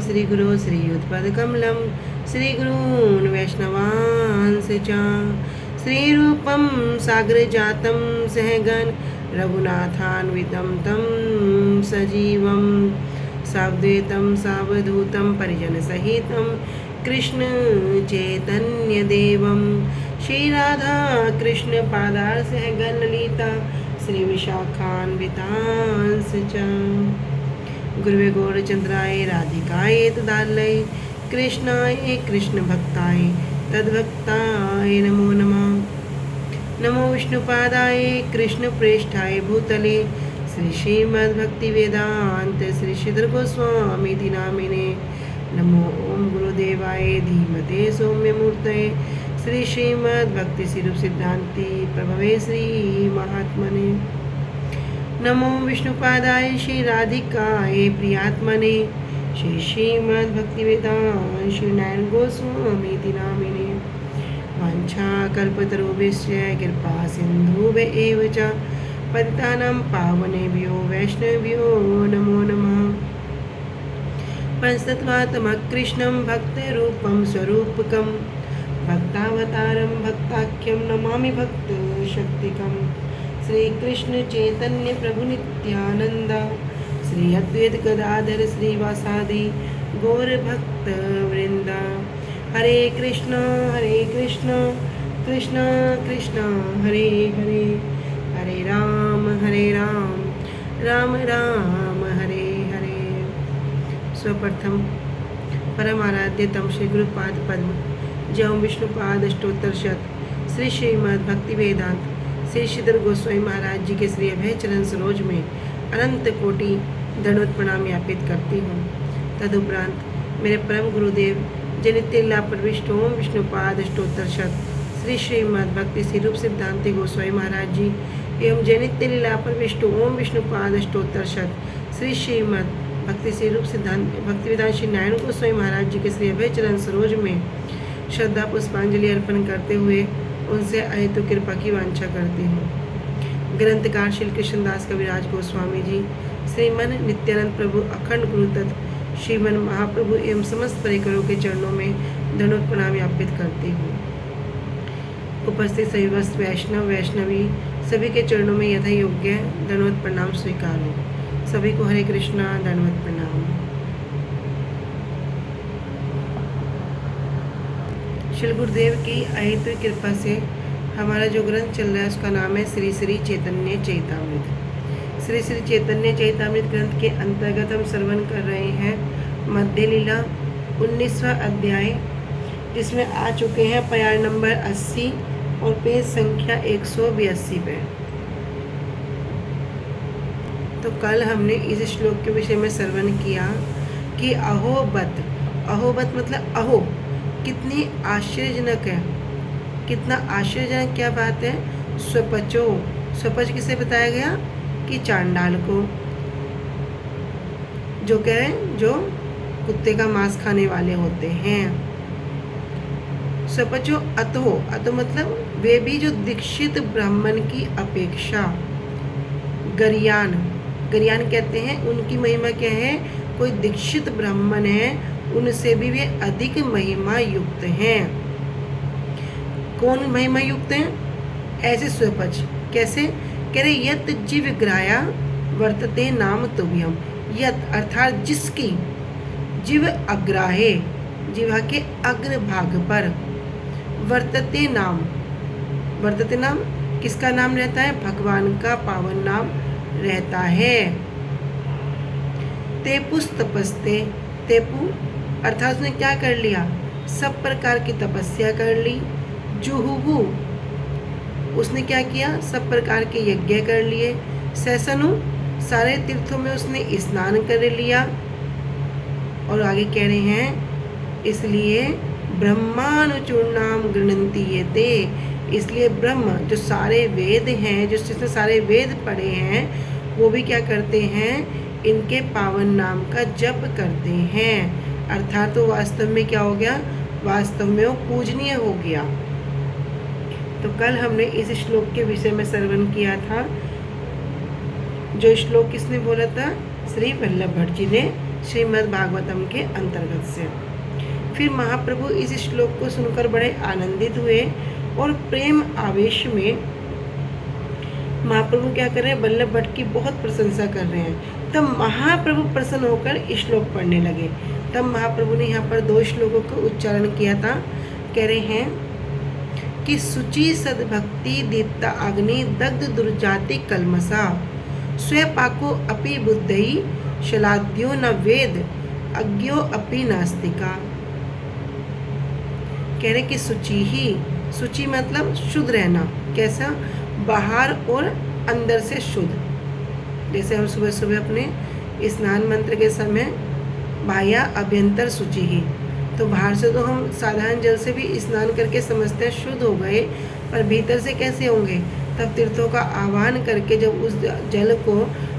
श्रीगुरो श्रीयुत्पदकमलं श्रीगुरून् वैष्णवांश्च च श्रीरूपं सागरजातं सहगण रघुनाथान्वितं तं सजीवं सावद्वैतं सावधूतं परिजनसहितं कृष्ण चैतन्यदेवं श्रीराधा कृष्णपादार सहगण ललिता श्री विशाखान्वितांश्च च गुरुवे गौरचंद्राय राधिकाय तदालय कृष्णाय कृष्णभक्ताय तद्भक्ताय नमो नमः। नमो विष्णुपादाय कृष्णप्रेष्ठाय भूतले श्री श्रीमद्भक्तिवेदांत श्री श्रीधर गोस्वामी नामिने नमो ओम गुरुदेवाय धीमते सौम्यमूर्तये श्री श्रीमद्भक्ति स्वरूप सिद्धांति प्रभवे श्री महात्मने नमो विष्णुपादाय श्री राधिकाय प्रियात्मने श्री श्रीमद्भक्तिवेदांत श्री नारायण गोस्वामी नामिने वाञ्छाकल्पतरुभ्यश्च कृपा सिन्धुभ्येव च पतितानां पावनेभ्यो वैष्णवेभ्यो नमो नमः। पंचतत्त्वात्मकं कृष्णं भक्तरूपं स्वरूपकं भक्तावतारं भक्ताख्यं नमामि भक्तशक्तिकं श्रीकृष्ण चैतन्य प्रभु नित्यानंद श्री अद्वैत गदाधर श्रीवासादि गौर भक्त वृंद हरे कृष्ण कृष्ण कृष्ण हरे हरे हरे राम राम राम हरे हरे। स्वप्रथम परम आराध्यतम श्री गुरुपाद पद्म जय विष्णुपाद अष्टोत्तर शत श्री श्रीमद् भक्ति वेदांत श्री श्रीधर गोस्वामी महाराज जी के श्री अभय चरण सरोज में अनंत कोटि दंडवत प्रणाम ज्ञापित करती हूँ। तदुपरांत मेरे परम गुरुदेव जनित्य प्रविष्ट ओम विष्णुपाद अष्टोत्तर शत श्री श्रीमद् भक्ति स्वरूप सिद्धांति गोस्वामी महाराज जी एवं जनित्य लीला प्रविष्ट ओम विष्णुपाद अष्टोत्तर शत श्री श्रीमद् भक्ति स्वरूप सिद्धांत भक्तिवेदांत श्री नारायण गोस्वामी महाराज जी के श्री अभय चरण सरोज में श्रद्धा पुष्पांजलि अर्पण करते हुए उनसे अहेतु कृपा की वांछा करती हूँ। ग्रंथकार श्री कृष्णदास कविराज गोस्वामी जी श्रीमन नित्यानंद प्रभु अखंड गुरु तत्व श्रीमन महाप्रभु एवं समस्त परिकरों के चरणों में दंडवत प्रणाम ज्ञापित करती हूँ। उपस्थित सभी वैष्णव वैष्णवी सभी के चरणों में यथा योग्य दंडवत प्रणाम स्वीकार हो। सभी को हरे कृष्णा दंडवत प्रणाम। श्री गुरुदेव की अहेतु कृपा से हमारा जो ग्रंथ चल रहा है उसका नाम है श्री श्री चैतन्य चैतामृत। श्री श्री चैतन्य चैतामृत ग्रंथ के अंतर्गत हम श्रवण कर रहे हैं मध्य लीला 19वां अध्याय, जिसमें आ चुके हैं प्यार नंबर 80 और पेज संख्या 182 पे। तो कल हमने इस श्लोक के विषय में श्रवण किया कि अहोबत, अहोबत मतलब अहो, कितनी आश्चर्यजनक है, कितना आश्चर्यजनक क्या बात है। स्वपचो, स्वपच किसे बताया गया कि चांडाल को, जो कह रहे हैं जो कुत्ते का मांस खाने वाले होते हैं। स्वपचो अतो, अतो मतलब वे भी जो दीक्षित ब्राह्मण की अपेक्षा गरियान, गरियान कहते हैं उनकी महिमा क्या है, कोई दीक्षित ब्राह्मण है उनसे भी वे अधिक महिमा युक्त हैं। कौन महिमा युक्त हैं? ऐसे स्वपच कैसे कह रहे, यत जीव ग्राया वर्तते नाम तुभ्यम। यत अर्थात जिसकी जीव अग्राहे, जीवा के अग्र भाग पर, वर्तते नाम, वर्तते नाम किसका नाम रहता है? भगवान का पावन नाम रहता है। तेपुस तपस्ते, तेपु अर्थात उसने क्या कर लिया? सब प्रकार की तपस्या कर ली। जुहुहु उसने क्या किया? सब प्रकार के यज्ञ कर लिए। सैसनु सारे तीर्थों में उसने स्नान कर लिया। और आगे कह रहे हैं इसलिए ब्रह्मानुचूर्णाम गृह्णन्ति ये ते, इसलिए ब्रह्म जो सारे वेद हैं, जो जिसने सारे वेद पढ़े हैं, वो भी क्या करते हैं? इनके पावन नाम का जप करते हैं। अर्थात तो वास्तव में क्या हो गया? वास्तव में वो पूजनीय हो गया। तो कल हमने इस श्लोक के विषय में श्रवण किया था। जो श्लोक किसने बोला था? श्री वल्लभ भट्ट जी ने श्रीमद् भागवतम के अंतर्गत से। फिर महाप्रभु इस श्लोक को सुनकर बड़े आनंदित हुए और प्रेम आवेश में महाप्रभु क्या कर रहे हैं, वल्लभ भट्ट की बहुत प्रशंसा कर रहे हैं। तब महाप्रभु प्रसन्न होकर श्लोक पढ़ने लगे। तब महाप्रभु ने यहाँ पर 2 श्लोकों का उच्चारण किया था। कह रहे हैं कि शुचि सद्भक्ति दीप्ता अग्नि दग्ध दुर्जाति कलमसा स्वपाको अपि बुद्धि शलाद्यो न वेद अज्ञो अपि नास्तिका। कह रहे कि शुचि मतलब शुद्ध रहना। कैसा? बाहर और अंदर से शुद्ध। जैसे हम सुबह सुबह अपने स्नान मंत्र के समय बाह्य अभ्यंतर शुचि ही, तो बाहर से तो हम साधारण जल से भी स्नान करके समझते हैं शुद्ध हो गए, पर भीतर से कैसे होंगे? तब तीर्थों का आह्वान करके जब उस जल को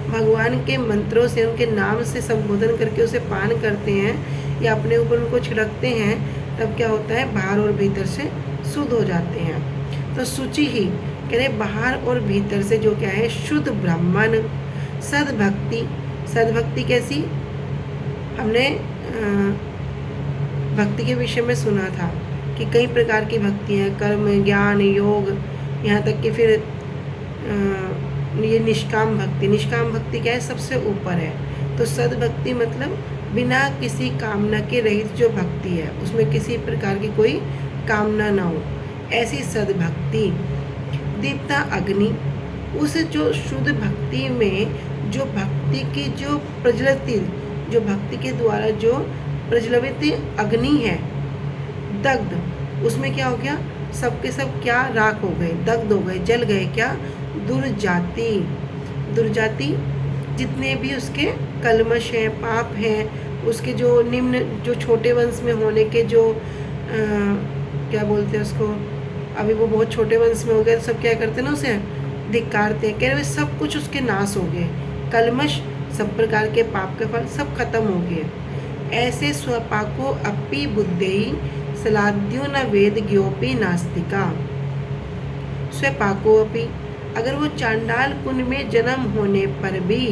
भगवान के मंत्रों से, उनके नाम से संबोधन करके उसे पान करते हैं या अपने ऊपर उनको छिड़कते हैं, तब क्या होता है? बाहर और भीतर से शुद्ध हो जाते हैं। तो शुचि ही कह रहे बाहर और भीतर से जो क्या है? शुद्ध ब्राह्मण। सद्भक्ति कैसी? हमने भक्ति के विषय में सुना था कि कई प्रकार की भक्ति हैं, कर्म, ज्ञान, योग, यहाँ तक कि फिर ये निष्काम भक्ति क्या है? सबसे ऊपर है। तो सद्भक्ति मतलब बिना किसी कामना के रहित जो भक्ति है, उसमें किसी प्रकार की कोई कामना ना हो, ऐसी सद्भक्ति। दीप्ता अग्नि, उस जो शुद्ध भक्ति में जो भक्ति की जो प्रज्वलित, जो भक्ति के द्वारा जो प्रज्वलित अग्नि है, दग्ध, उसमें क्या हो गया? सबके सब क्या? राख हो गए, दग्ध हो गए, जल गए। क्या? दुर्जाति जितने भी उसके कलमश हैं, पाप हैं, उसके जो निम्न, जो छोटे वंश में होने के जो क्या बोलते हैं उसको, अभी वो बहुत छोटे वंश में हो गए, तो सब क्या करते हैं ना, उसे धिक्कारते हैं। कह रहे सब कुछ उसके नाश हो गए, कलमश, सब प्रकार के पाप के फल सब खत्म हो गए। ऐसे स्वपाको अपि बुद्धि सलाद्यो न वेद ज्ञोपि नास्तिका। स्वपाको अपि, अगर वो चांडाल कुंड में जन्म होने पर भी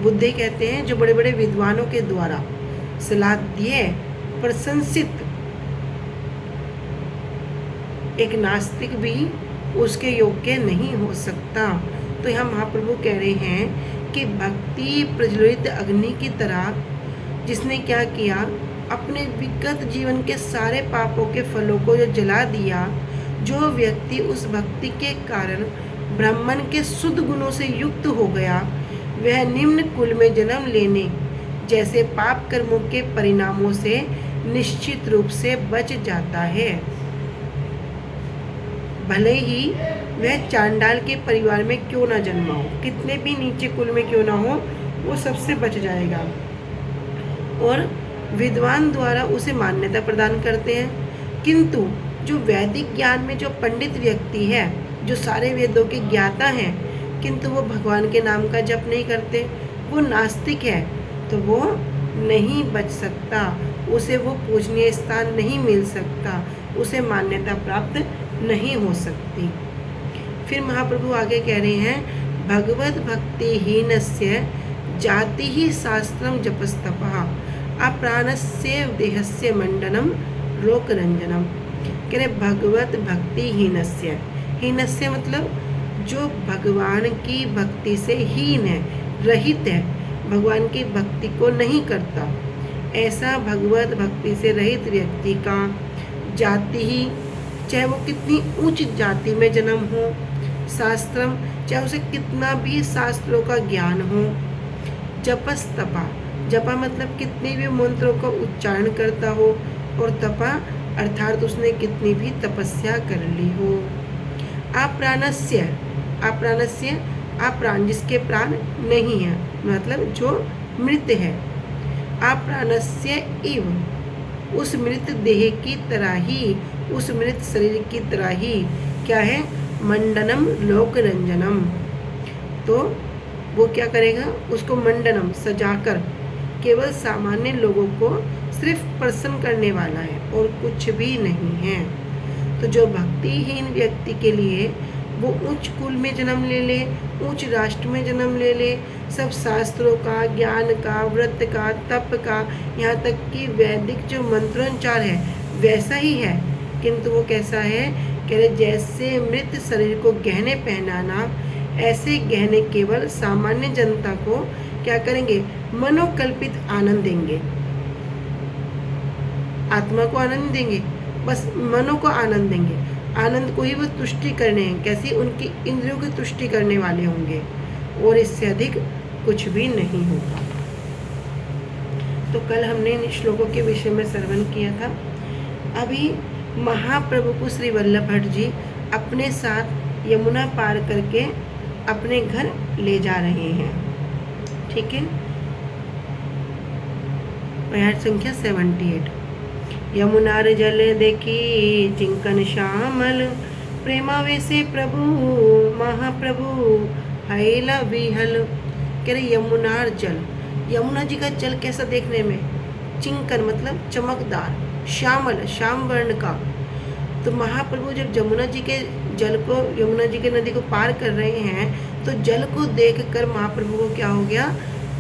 बुद्धि कहते हैं जो बड़े बड़े विद्वानों के द्वारा सलाद्य प्रशंसित एक नास्तिक भी उसके योग्य नहीं हो सकता। तो यहाँ महाप्रभु कह रहे हैं कि भक्ति प्रज्वलित अग्नि की तरह, जिसने क्या किया? अपने विगत जीवन के सारे पापों के फलों को जो जला दिया। जो व्यक्ति उस भक्ति के कारण ब्राह्मण के शुद्ध गुणों से युक्त हो गया, वह निम्न कुल में जन्म लेने जैसे पाप कर्मों के परिणामों से निश्चित रूप से बच जाता है। भले ही वह चांडाल के परिवार में क्यों ना जन्मा हो, कितने भी नीचे कुल में क्यों ना हो, वो सबसे बच जाएगा। और विद्वान द्वारा उसे मान्यता प्रदान करते हैं। किंतु जो वैदिक ज्ञान में जो पंडित व्यक्ति है, जो सारे वेदों के ज्ञाता हैं, किंतु वो भगवान के नाम का जप नहीं करते, वो नास्तिक है, तो वो नहीं बच सकता, उसे वो पूजनीय स्थान नहीं मिल सकता, उसे मान्यता प्राप्त नहीं हो सकती। फिर महाप्रभु आगे कह रहे हैं, भगवत भक्ति हीनस्य जाति ही शास्त्रम जपस्तपः अप्राणस्य देहस्य मंडनम लोकरंजनम। कह रहे भगवत भक्ति हीनस्य मतलब जो भगवान की भक्ति से हीन है, रहित है, भगवान की भक्ति को नहीं करता, ऐसा भगवत भक्ति से रहित व्यक्ति का जाति ही, चाहे वो कितनी उच्च जाति में जन्म हो, शास्त्रम, चाहे उसे कितना भी शास्त्रों का ज्ञान हो, जपस्तपा, जपा मतलब कितने भी मंत्रों का उच्चारण करता हो, और तपा अर्थात उसने कितनी भी तपस्या कर ली हो। अप्राणस्य अप्राण जिसके प्राण नहीं है, मतलब जो मृत है। अप्राणस्य इव उस मृत देह की तरह ही, उस मृत शरीर की तरह ही क्या है? मंडनम लोकरंजनम। तो वो क्या करेगा? उसको मंडनम सजाकर केवल सामान्य लोगों को सिर्फ प्रसन्न करने वाला है और कुछ भी नहीं है। तो जो भक्तिहीन व्यक्ति के लिए वो उच्च कुल में जन्म ले ले, उच्च राष्ट्र में जन्म ले ले, सब शास्त्रों का, ज्ञान का, व्रत का, तप का, यहाँ तक कि वैदिक जो मंत्रोच्चार है वैसा ही है, किंतु वो कैसा है, कह रहे जैसे मृत शरीर को गहने पहनाना, ऐसे गहने केवल सामान्य जनता को क्या करेंगे, मनोकल्पित आनंद देंगे, आत्मा को आनंद देंगे, बस मनो को आनंद देंगे, आनंद को ही वो तुष्टि करने हैं, कैसी, उनकी इंद्रियों की तुष्टि करने वाले होंगे, और इससे अधिक कुछ भी नहीं होगा। तो कल हमने इन श्लोकों के विषय में श्रवण किया था। अभी महाप्रभु को श्री वल्लभ भट्ट जी अपने साथ यमुना पार करके अपने घर ले जा रहे हैं। ठीक है, पॉइंट संख्या 78। यमुनार जल देखी चिंकन श्यामल, प्रेमावेशे प्रभु महाप्रभु हैला विहल। कह रहे यमुनार जल, यमुना जी का जल कैसा देखने में, चिंकन मतलब चमकदार, श्यामल श्याम वर्ण का। तो महाप्रभु जब यमुना जी के जल को, यमुना जी के नदी को पार कर रहे हैं, तो जल को देखकर महाप्रभु को क्या हो गया,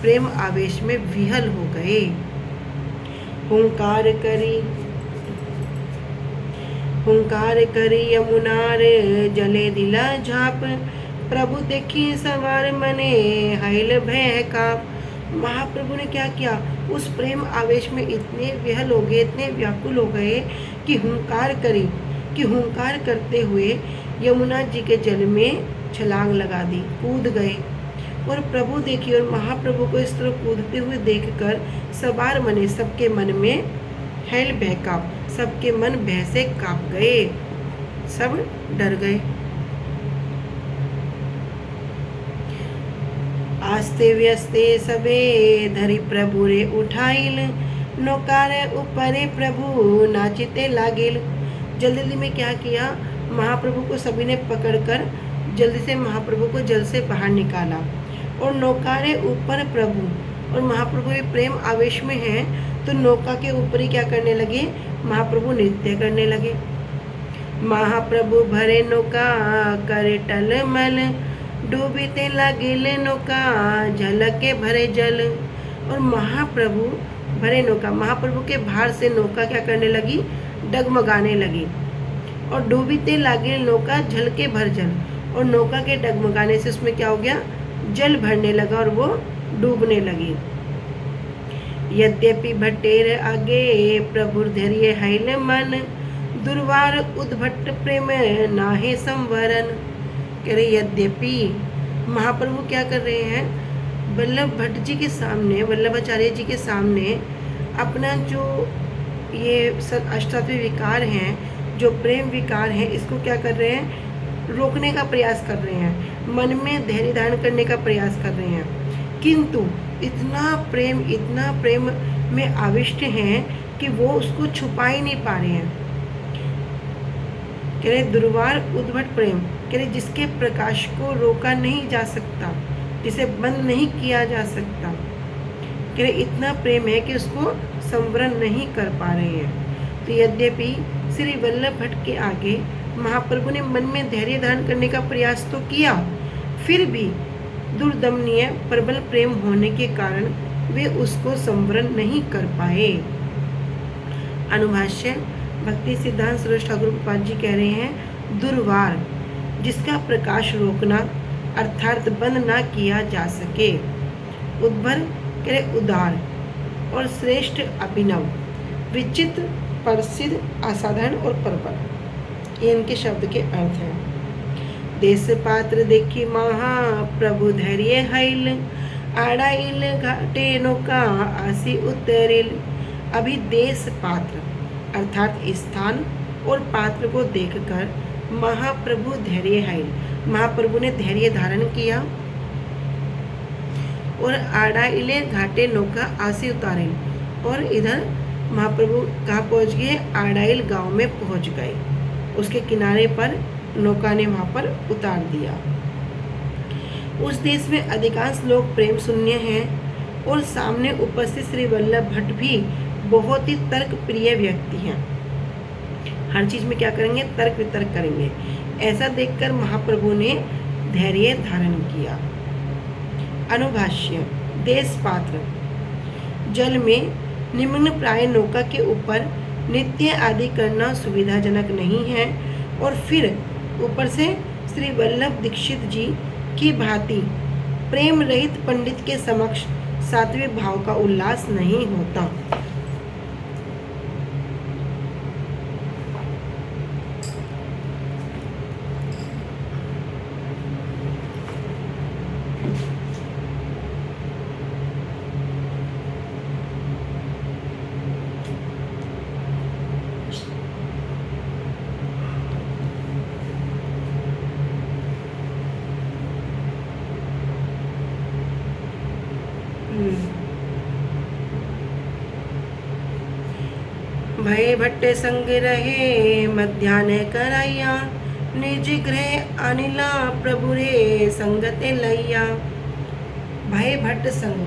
प्रेम आवेश में विहल हो गए। हुंकार करी यमुनार जले दिला झाप, प्रभु देखी सवार मने हैल भय काप। महाप्रभु ने क्या किया, उस प्रेम आवेश में इतने विहल हो गए, इतने व्याकुल हो गए कि हुंकार करते हुए यमुना जी के जल में छलांग लगा दी, कूद गए। और प्रभु देखिए, और महाप्रभु को इस तरह कूदते हुए देखकर सवार मने, सबके मन में हैल भय काप, सबके मन भय से कांप गए, सब डर गए। आस्ते व्यस्ते सबे धरि प्रभु रे उठाइल, नौकार ऊपरे प्रभु नाचिते लागिल। जल्दी में क्या किया, महाप्रभु को सभी ने पकड़कर जल्दी से महाप्रभु को जल से बाहर निकाला, और नौकारे ऊपर प्रभु, और महाप्रभु ये प्रेम आवेश में हैं, तो नौका के ऊपर ही क्या करने लगे, महाप्रभु नृत्य करने लगे। महाप्रभु भरे नौका करे टलमल, डूबीते लागिल नौका झलके भरे जल। और महाप्रभु भरे नौका, महाप्रभु के भार से नौका क्या करने लगी, डगमगाने लगी। और डूबीते लागिल नौका झलके भर जल, और नौका के डगमगाने से उसमें क्या हो गया, जल भरने लगा और वो डूबने लगी। यद्यपि भट्टेर आगे प्रभु धैर्य हैल मन, दुर्वार उद्भट प्रेम नाहे संवरण। कह रहे यद्यपि, महाप्रभु क्या कर रहे हैं, वल्लभ भट्ट जी के सामने, वल्लभाचार्य जी के सामने अपना जो ये अष्टात्व विकार हैं, जो प्रेम विकार हैं, इसको क्या कर रहे हैं, रोकने का प्रयास कर रहे हैं, मन में धैर्य धारण करने का प्रयास कर रहे हैं, किंतु इतना प्रेम में आविष्ट हैं कि वो उसको छुपा ही नहीं पा रहे हैं। कह रहे दुर्वार उद्भट प्रेम, कह रहे जिसके प्रकाश को रोका नहीं जा सकता, जिसे बंद नहीं किया जा सकता, कह रहे इतना प्रेम है कि उसको संवरण नहीं कर पा रहे हैं। तो यद्यपि श्री वल्लभ भट्ट के आगे महाप्रभु ने मन में धैर्य धारण करने का प्रयास तो किया, फिर भी दुर्दमनीय प्रबल प्रेम होने के कारण वे उसको संवरण नहीं कर पाए। अनुभाष्य, भक्ति सिद्धांत सरोज ठाकुर प्रपात जी कह रहे हैं, दुर्वार जिसका प्रकाश रोकना अर्थात बंद ना किया जा सके, उद्भर कह रहे उदार और श्रेष्ठ, अभिनव, विचित्र, प्रसिद्ध, असाधारण और प्रबल, ये इनके शब्द के अर्थ हैं। देश पात्र देखी महाप्रभु धैर्य हैल, आड़ाइल घाटे नौका आसी उतरिल। अभी देश पात्र अर्थात स्थान और पात्र को देखकर महाप्रभु धैर्य हैल, महाप्रभु ने धैर्य धारण किया, और आड़ाइले घाटे नौका आसी उतारिल, और इधर महाप्रभु कहाँ पहुँच गए, आड़ाइल गांव में पहुँच गए, उसके किनारे पर नौका ने वहाँ पर उतार दिया। उस देश में अधिकांश लोग प्रेम शून्य हैं, और सामने उपस्थित श्री वल्लभ भट्ट भी बहुत ही तर्क प्रिय व्यक्ति हैं। हर चीज़ में क्या करेंगे, तर्क वितर्क करेंगे। ऐसा देखकर महाप्रभु ने धैर्य धारण किया। अनुभाष्य। देश पात्र। जल में निम्न प्राय नौका के ऊपर नित्य आदि करना सुविधाजनक नहीं है, और फिर ऊपर से श्री वल्लभ दीक्षित जी की भांति प्रेम रहित पंडित के समक्ष सात्विक भाव का उल्लास नहीं होता। भय भट्ट संग रहे मध्यान्ह कराइया, निज गृह अनिला प्रभु रे संगते लैया। भय भट्ट संग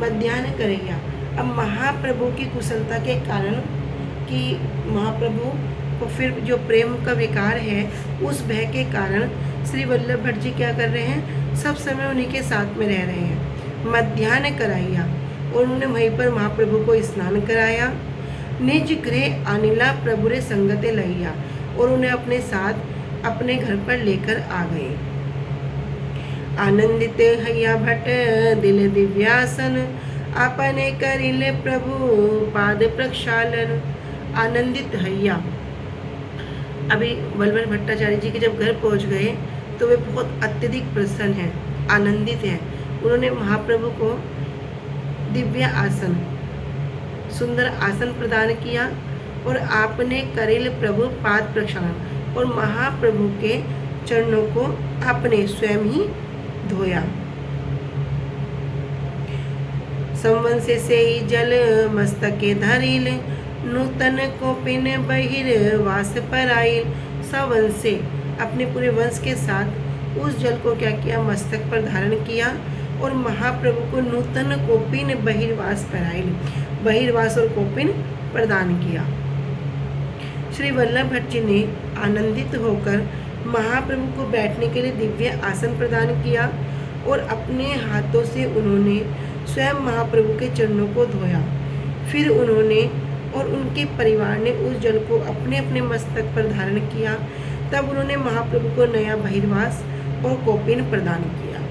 मध्यान्ह करैया। अब महाप्रभु की कुशलता के कारण कि महाप्रभु को फिर जो प्रेम का विकार है, उस भय के कारण श्री वल्लभ भट्ट जी क्या कर रहे हैं, सब समय उन्हीं के साथ में रह रहे हैं। मध्यान्ह कराइया, और उन्होंने वहीं पर महाप्रभु को स्नान कराया। निज गृह अनिला प्रभु रे संगते लैया, और उन्हें अपने साथ अपने घर पर लेकर आ गए। आनंदित हैया भट्ट दिल दिव्यासन, आपने करिले प्रभु पाद प्रक्षालन। आनंदित हैया। अभी वल्लभ भट्टाचार्य जी के जब घर पहुंच गए तो वे बहुत अत्यधिक प्रसन्न हैं, आनंदित हैं। उन्होंने महाप्रभु को दिव्य आसन, सुंदर आसन प्रदान किया, और आपने करेल प्रभु पाद प्रक्षालन, और महाप्रभु के चरणों को आपने स्वयं ही धोया। संवंशे से ही जल मस्तके धरिल, नूतन कोपिन बहिर वास पर आइल। सवंश से अपने पूरे वंश के साथ उस जल को क्या किया, मस्तक पर धारण किया, और महाप्रभु को नूतन कोपिन बहिर्वास कराइल, बहिर्वास और कोपिन प्रदान किया। श्री वल्लभ भट्ट जी ने आनंदित होकर महाप्रभु को बैठने के लिए दिव्य आसन प्रदान किया, और अपने हाथों से उन्होंने स्वयं महाप्रभु के चरणों को धोया। फिर उन्होंने और उनके परिवार ने उस जल को अपने अपने मस्तक पर धारण किया। तब उन्होंने महाप्रभु को नया बहिर्वास और कोपिन प्रदान किया।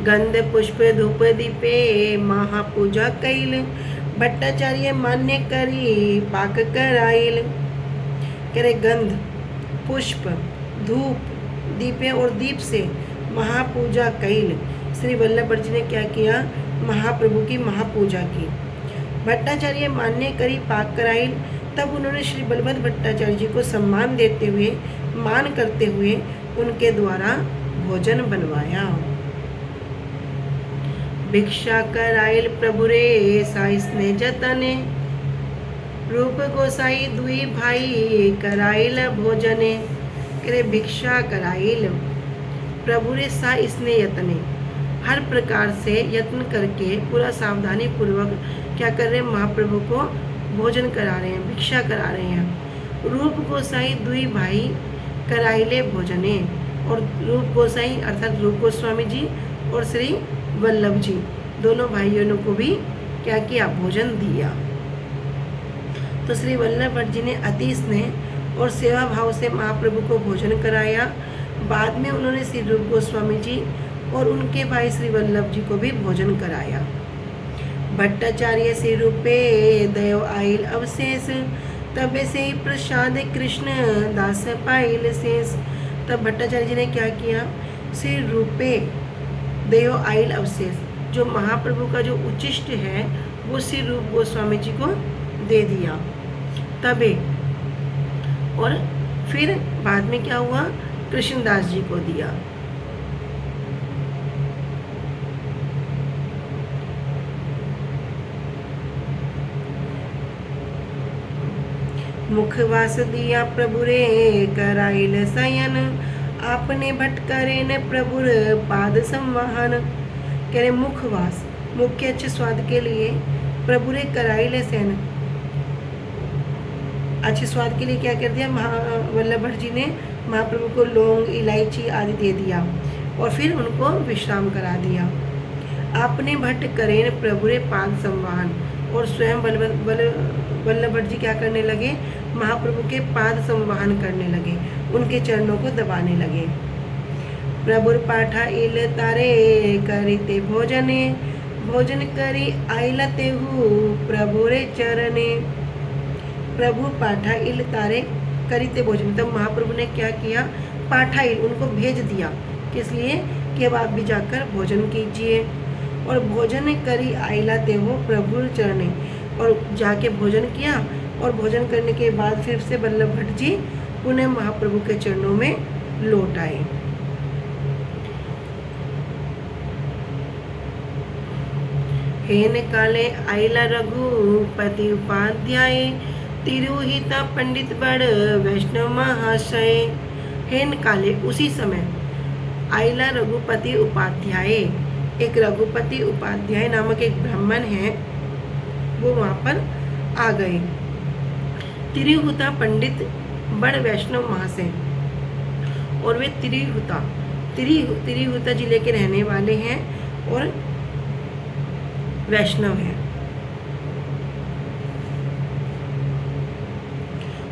गंध पुष्प धूप दीपे महापूजा कैल, भट्टाचार्य मान्य करी पाक कराइल। कह रहे गंध पुष्प धूप दीपे और दीप से महापूजा कैल। श्री वल्लभ भट्ट जी ने क्या किया, महाप्रभु की महापूजा की। भट्टाचार्य मान्य करी पाक कराइल। तब उन्होंने श्री बलभद्र भट्टाचार्य जी को सम्मान देते हुए, मान करते हुए उनके द्वारा भोजन बनवाया। भिक्षा कराइल प्रभु रे साइस ने जतने, रूप गोसाई दुई भाई कराइल भोजने। करे भिक्षा कराइल प्रभु रे साइस ने यतने, हर प्रकार से यत्न करके पूरा सावधानी पूर्वक क्या कर रहे हैं, महाप्रभु को भोजन करा रहे हैं, भिक्षा करा रहे हैं। रूप गोसाई दुई भाई कराइले भोजने, और रूप गोसाई अर्थात रूप गोस्वामी जी और श्री वल्लभ जी दोनों भाइयों को भी क्या किया, भोजन दिया। तो श्री वल्लभ भट्ट जी ने अति स्नेह और सेवा भाव से महाप्रभु को भोजन कराया। बाद में उन्होंने श्री रूप गोस्वामी जी और उनके भाई श्री वल्लभ जी को भी भोजन कराया। भट्टाचार्य से रूपे दयो आइल अवशेष, तबे से ही प्रसाद कृष्ण दास पाइल शेष। तब भट्टाचार्य जी ने क्या किया, श्री रूपे दयो आइल अवशेष, जो महाप्रभु का जो उच्चिष्ट है वो श्री रूप गोस्वामी जी को दे दिया तबे, और फिर बाद में क्या हुआ, कृष्णदास जी को दिया। मुखवास दिया प्रभु रे कराइल शयन, आपने भटकरे न प्रभु पाद संवाहन। कह रहे मुखवास, मुख के अच्छे स्वाद के लिए प्रभु रे कराइल शयन, अच्छे स्वाद के लिए क्या कर दिया, वल्लभ भट्ट जी ने महाप्रभु को लौंग, इलायची आदि दे दिया और फिर उनको विश्राम करा दिया। आपने भट्ट करेन प्रभुरे पाद संवाहन, और स्वयं वल्लभ भट्ट जी क्या करने लगे, महाप्रभु के पाद संवाहन करने लगे, उनके चरणों को दबाने लगे। प्रभुर पाठा इल तारे करिते भोजने, भोजन करी आइला तेहु प्रभुरे चरणे। प्रभु पाठा इल तारे करिते भोजन, तब महाप्रभु ने क्या किया, पाठा इल, उनको भेज दिया, किस लिए कि अब आप भी जाकर भोजन कीजिए। और भोजन करी आइला तेहु प्रभुर चरणे, और जाके भोजन किया, और भोजन करने के बाद फिर से वल्लभ भट्ट जी पुनः महाप्रभु के चरणों में लौट आए। हेन काले आइला रघुपति उपाध्याय, तिरुहिता पंडित बड़ वैष्णव महाशय। हेन काले, उसी समय, आइला रघुपति उपाध्याय, एक रघुपति उपाध्याय नामक एक ब्राह्मण है, वो वहाँ पर आ गए। तिरुहुता पंडित बड़ वैष्णव महाशय, और वे तिरुहुता जिले के रहने वाले हैं और वैष्णव हैं।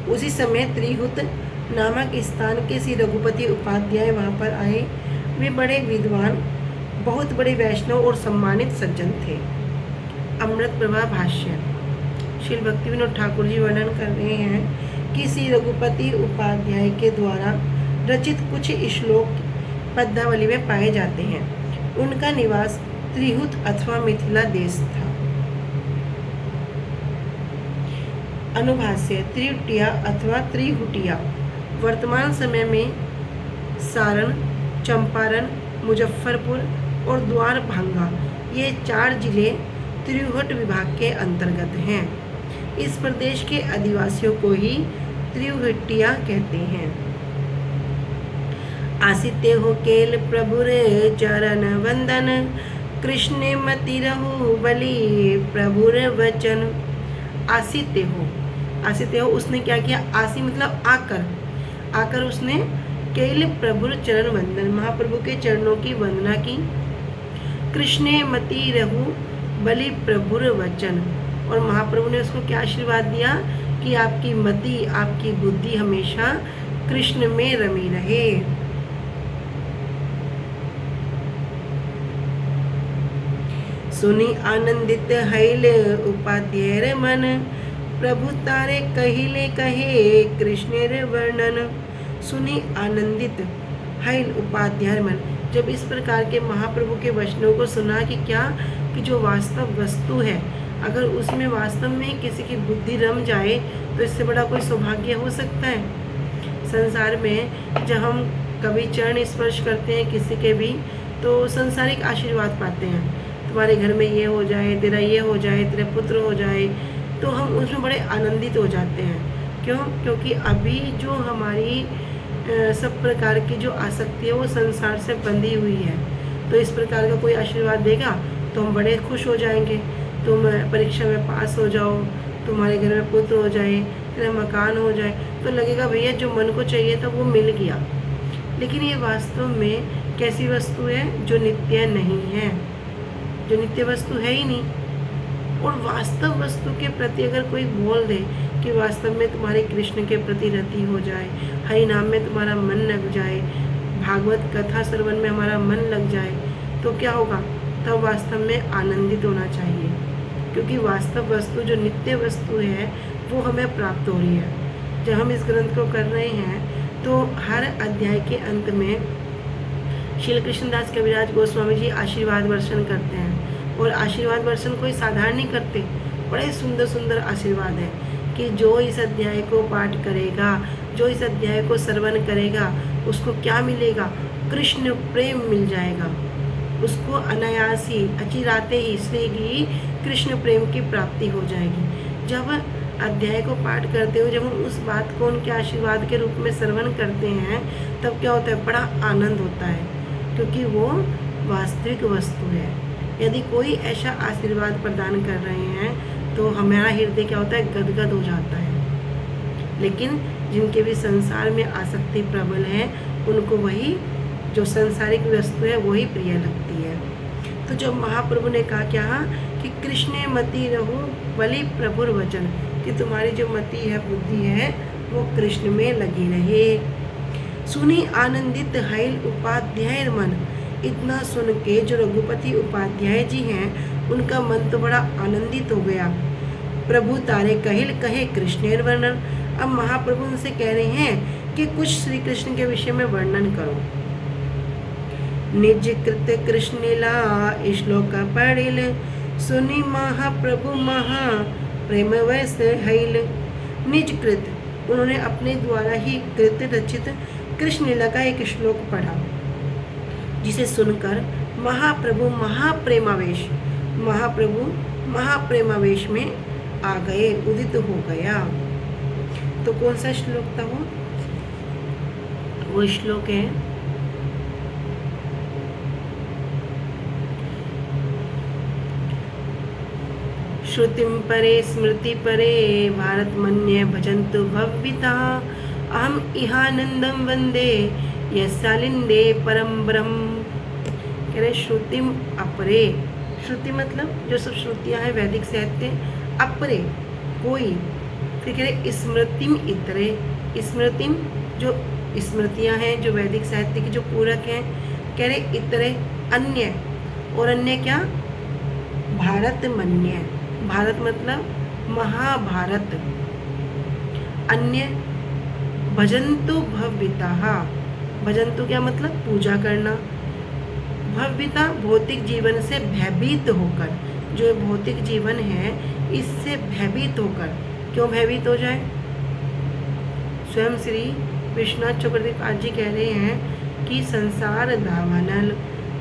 उसी समय त्रिहुत नामक स्थान के श्री रघुपति उपाध्याय वहाँ पर आए। वे बड़े विद्वान, बहुत बड़े वैष्णव और सम्मानित सज्जन थे। अमृत प्रभा भाष्य। श्री भक्ति विनोद ठाकुर जी वर्णन कर रहे हैं कि श्री रघुपति उपाध्याय के द्वारा रचित कुछ श्लोक पद्मावली में पाए जाते हैं। उनका निवास त्रिहुत अथवा मिथिला देश था। अनुभाष्य। त्रिहुटिया अथवा त्रिहुटिया वर्तमान समय में सारण, चंपारण, मुजफ्फरपुर और द्वारभांगा, ये 4 जिले त्रिहुट विभाग के अंतर्गत हैं। इस प्रदेश के आदिवासियों को ही त्रिहुटिया कहते हैं। आसिते हो केल प्रभुर चरण वंदन, कृष्ण मति रहु बलि प्रभुर वचन। आसिते हो, उसने क्या किया, आसी मतलब आकर उसने केल प्रभुर चरण वंदन, महाप्रभु के चरणों की वंदना की। कृष्ण मति रहु बलि प्रभुर वचन, और महाप्रभु ने उसको क्या आशीर्वाद दिया कि आपकी मति, आपकी बुद्धि हमेशा कृष्ण में रमी रहे। सुनी आनंदित हैल उपाध्याय मन, प्रभु तारे कहिले कहे कृष्ण वर्णन। सुनी आनंदित हैल उपाध्याय मन, जब इस प्रकार के महाप्रभु के वचनों को सुना कि क्या, कि जो वास्तव वस्तु है, अगर उसमें वास्तव में किसी की बुद्धि रम जाए तो इससे बड़ा कोई सौभाग्य हो सकता है। संसार में जब हम कभी चरण स्पर्श करते हैं किसी के भी, तो संसारिक आशीर्वाद पाते हैं, तुम्हारे घर में ये हो जाए, तेरा ये हो जाए, तेरे पुत्र हो जाए, तो हम उसमें बड़े आनंदित हो जाते हैं। क्यों? क्योंकि अभी जो हमारी सब प्रकार की जो आसक्ति है वो संसार से बंधी हुई है। तो इस प्रकार का कोई आशीर्वाद देगा तो हम बड़े खुश हो जाएंगे। तुम परीक्षा में पास हो जाओ, तुम्हारे घर में पुत्र हो जाए, तेरा मकान हो जाए, तो लगेगा भैया जो मन को चाहिए था वो मिल गया। लेकिन ये वास्तव में कैसी वस्तु है, जो नित्य नहीं है, जो नित्य वस्तु है ही नहीं। और वास्तव वस्तु के प्रति अगर कोई बोल दे कि वास्तव में तुम्हारे कृष्ण के प्रति रति हो जाए, हरि नाम में तुम्हारा मन लग जाए, भागवत कथा श्रवण में हमारा मन लग जाए, तो क्या होगा, तब वास्तव में आनंदित होना चाहिए। क्योंकि वास्तव वस्तु जो नित्य वस्तु है वो हमें प्राप्त हो रही है। जब हम इस ग्रंथ को कर रहे हैं तो हर अध्याय के अंत में श्री कृष्णदास कविराज गोस्वामी जी आशीर्वाद वर्षण करते हैं। और आशीर्वाद वर्षण कोई साधारण नहीं करते, बड़े सुंदर सुंदर आशीर्वाद है कि जो इस अध्याय को पाठ करेगा, जो इस अध्याय को श्रवण करेगा, उसको क्या मिलेगा, कृष्ण प्रेम मिल जाएगा। उसको अनायास ही, अचिराते ही श्री कृष्ण प्रेम की प्राप्ति हो जाएगी। जब अध्याय को पाठ करते हुए जब हम उस बात को उनके आशीर्वाद के रूप में श्रवण करते हैं, तब क्या होता है, बड़ा आनंद होता है, क्योंकि वो वास्तविक वस्तु है। यदि कोई ऐसा आशीर्वाद प्रदान कर रहे हैं तो हमारा हृदय क्या होता है, गदगद हो जाता है। लेकिन जिनके भी संसार में आसक्ति प्रबल है उनको वही जो संसारिक वस्तु है वही प्रिय लगती है। तो जब महाप्रभु ने कहा क्या कि कृष्ण मति रहो बलि प्रभुर वचन, कि तुम्हारी जो मति है बुद्धि है वो कृष्ण में लगी रहे। सुनी आनंदित हैल उपाध्याय मन, इतना सुन के जो रघुपति उपाध्याय जी हैं उनका मन तो बड़ा आनंदित हो गया। प्रभु तारे कहिल कहे कृष्णेर वर्णन, अब महाप्रभु उनसे कह रहे हैं कि कुछ श्री कृष्ण के विषय में वर्णन करो। निज कृत कृष्ण लीला श्लोक पढ़िल, सुनी महाप्रभु महा प्रेम वैस हैल। निज कृत, उन्होंने अपने द्वारा ही कृत रचित कृष्ण लीला का एक श्लोक पढ़ा, जिसे सुनकर महाप्रभु महाप्रेमावेश, महाप्रभु महाप्रेमावेश में आ गए, उदित हो गया। तो कौन सा श्लोक था वो श्लोक है श्रुतिम परे स्मृति परे भारत मन्ये भजन्तु भव्विता, अहम इहानंदम वंदे यस्यालिंदे परम ब्रह्म। कह रहे श्रुतिम अपरे, श्रुति मतलब जो सब श्रुतियाँ हैं वैदिक साहित्य, अपरे कोई, फिर कह रहे स्मृतिम इतरे, स्मृतिम जो स्मृतियाँ हैं जो वैदिक साहित्य की जो पूरक हैं, कह रहे इतरे अन्य, और अन्य क्या भारत मन्य, भारत मतलब महाभारत, अन्य भजन्तु भव्यता, भजन्तु क्या मतलब पूजा करना, भव्यता भौतिक जीवन से भयभीत होकर, जो भौतिक जीवन है इससे भयभीत होकर, क्यों भयभीत हो जाए। स्वयं श्री विश्वनाथ चक्रवर्ती आज जी कह रहे हैं कि संसार दावानल,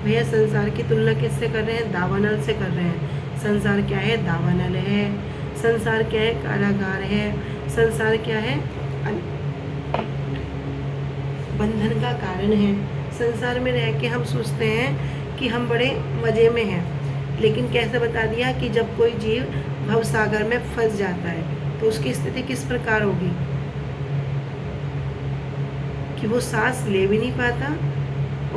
भैया संसार की तुलना किससे कर रहे हैं, दावानल से कर रहे हैं। संसार क्या है, दावानल है। संसार क्या है, कारागार है। संसार क्या है, बंधन का कारण है। संसार में रह के हम सोचते हैं कि हम बड़े मज़े में हैं, लेकिन कैसे बता दिया कि जब कोई जीव भवसागर में फंस जाता है तो उसकी स्थिति किस प्रकार होगी, कि वो सांस ले भी नहीं पाता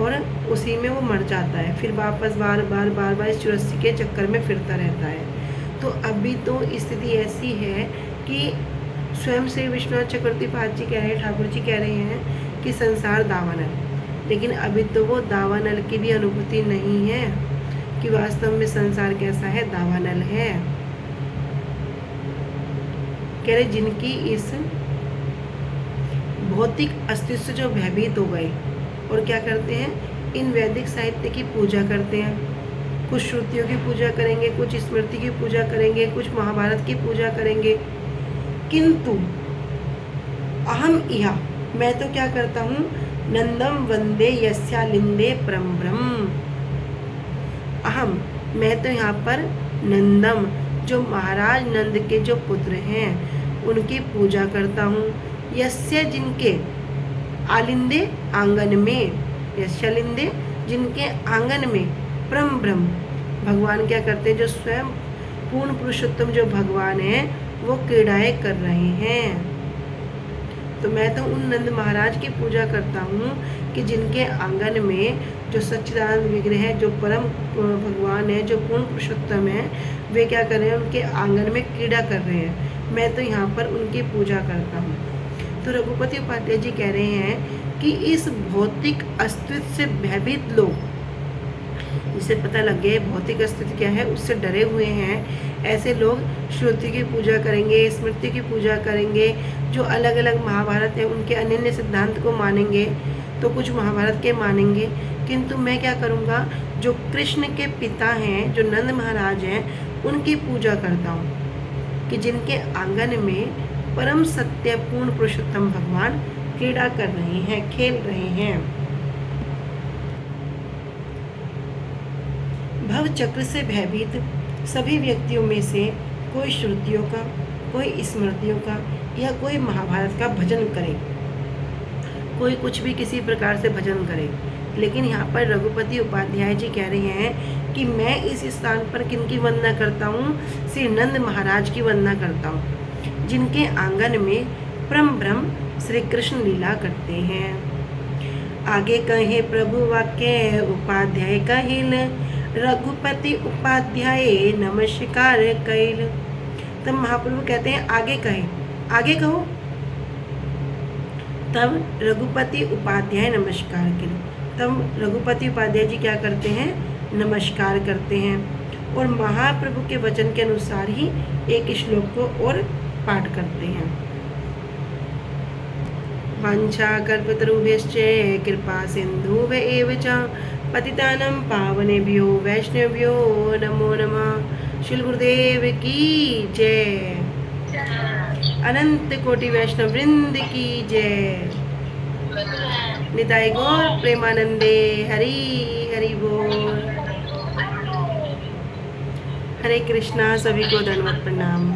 और उसी में वो मर जाता है, फिर वापस बार बार इस चुरस्सी के चक्कर में फिरता रहता है। तो अभी तो स्थिति ऐसी है कि स्वयं से विश्वनाथ चक्रवर्ती पाद जी कह रहे हैं, ठाकुर जी कह रहे हैं कि संसार दावानल, लेकिन अभी तो वो दावानल की भी अनुभूति नहीं है कि वास्तव में संसार कैसा है, दावानल है। कह रहे जिनकी इस भौतिक अस्तित्व से जो भयभीत हो गए और क्या करते हैं, इन वैदिक साहित्य की पूजा करते हैं, कुछ श्रुतियों की पूजा करेंगे, कुछ स्मृति की पूजा करेंगे, कुछ महाभारत की पूजा करेंगे, किंतु अहम इहा, मैं तो क्या करता हूँ, नंदम वंदे यस्यालिंदे परम ब्रह्म। अहम, मैं तो यहाँ पर नंदम, जो महाराज नंद के जो पुत्र हैं उनकी पूजा करता हूँ, यस्य जिनके आलिंदे आंगन में, यस्यालिंदे जिनके आंगन में, परम ब्रह्म भगवान क्या करते हैं, जो स्वयं पूर्ण पुरुषोत्तम जो भगवान है वो क्रीड़ाएं कर रहे हैं। तो मैं तो उन नंद महाराज की पूजा करता हूँ कि जिनके आंगन में जो सच्चिदानंद विग्रह है, जो परम भगवान है, जो पूर्ण पुरुषोत्तम है, वे क्या कर रहे हैं, उनके आंगन में क्रीड़ा कर रहे हैं। मैं तो यहाँ पर उनकी पूजा करता हूँ। तो रघुपति उपाध्याय जी कह रहे हैं कि इस भौतिक अस्तित्व से भयभीत लोग, जिसे पता लग गया भौतिक अस्तित्व क्या है, उससे डरे हुए हैं, ऐसे लोग श्रुति की पूजा करेंगे, स्मृति की पूजा करेंगे, जो अलग अलग महाभारत है उनके अनन्य सिद्धांत को मानेंगे, तो कुछ महाभारत के मानेंगे। किंतु मैं क्या करूँगा, जो कृष्ण के पिता हैं, जो नंद महाराज हैं, उनकी पूजा करता हूँ कि जिनके आंगन में परम सत्य पूर्ण पुरुषोत्तम भगवान क्रीड़ा कर रहे हैं, खेल रहे हैं। भव चक्र से भयभीत सभी व्यक्तियों में से कोई श्रुतियों का, कोई स्मृतियों का या कोई महाभारत का भजन करे, कोई कुछ भी किसी प्रकार से भजन करे, लेकिन यहाँ पर रघुपति उपाध्याय जी कह रहे हैं कि मैं इस स्थान पर किनकी वंदना करता हूँ, श्री नंद महाराज की वंदना करता हूँ, जिनके आंगन में परम ब्रह्म श्री कृष्ण लीला करते हैं। आगे कहे प्रभु वाक्य उपाध्याय कहिल, रघुपति उपाध्याय नमस्कार कैल। तब महाप्रभु कहते हैं आगे कहे, आगे कहो। तब रघुपति उपाध्याय नमस्कार के, तब रघुपति उपाध्याय जी क्या करते हैं, नमस्कार करते हैं और महाप्रभु के वचन के अनुसार ही एक श्लोक को और पाठ करते हैं। वाञ्छा कल्पतरुभ्यश्च कृपा सिन्धुभ्य एव च पतितानं पावनेभ्यो वैष्णवेभ्यो नमो नमः। श्री गुरुदेव की जय। अनंत कोटि वैष्णव वृंद की जय। निताय गौर प्रेमानंदे हरि हरि बोल। हरे कृष्णा। सभी को धन्यवाद प्रणाम।